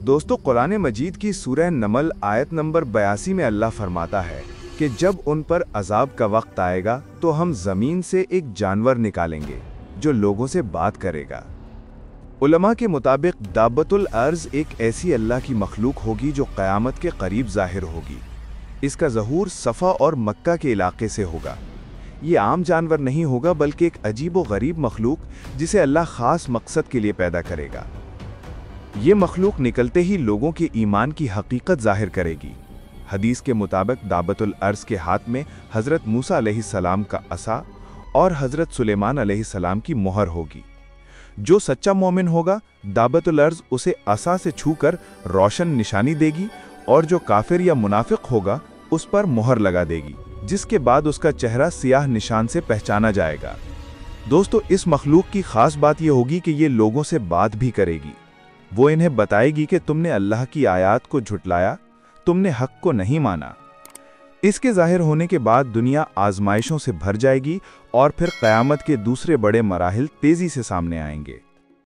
دوستو قرآن مجید کی سورہ نمل آیت نمبر 82 میں اللہ فرماتا ہے کہ جب ان پر عذاب کا وقت آئے گا تو ہم زمین سے ایک جانور نکالیں گے جو لوگوں سے بات کرے گا۔ علماء کے مطابق دابۃ الارض ایک ایسی اللہ کی مخلوق ہوگی جو قیامت کے قریب ظاہر ہوگی۔ اس کا ظہور صفا اور مکہ کے علاقے سے ہوگا۔ یہ عام جانور نہیں ہوگا بلکہ ایک عجیب و غریب مخلوق جسے اللہ خاص مقصد کے لیے پیدا کرے گا۔ یہ مخلوق نکلتے ہی لوگوں کے ایمان کی حقیقت ظاہر کرے گی۔ حدیث کے مطابق دابۃ الارض کے ہاتھ میں حضرت موسیٰ علیہ السلام کا عصا اور حضرت سلیمان علیہ السلام کی مہر ہوگی۔ جو سچا مومن ہوگا دابۃ الارض اسے عصا سے چھو کر روشن نشانی دے گی، اور جو کافر یا منافق ہوگا اس پر مہر لگا دے گی، جس کے بعد اس کا چہرہ سیاہ نشان سے پہچانا جائے گا۔ دوستو، اس مخلوق کی خاص بات یہ ہوگی کہ یہ لوگوں سے بات بھی کرے گی۔ وہ انہیں بتائے گی کہ تم نے اللہ کی آیات کو جھٹلایا، تم نے حق کو نہیں مانا۔ اس کے ظاہر ہونے کے بعد دنیا آزمائشوں سے بھر جائے گی اور پھر قیامت کے دوسرے بڑے مراحل تیزی سے سامنے آئیں گے۔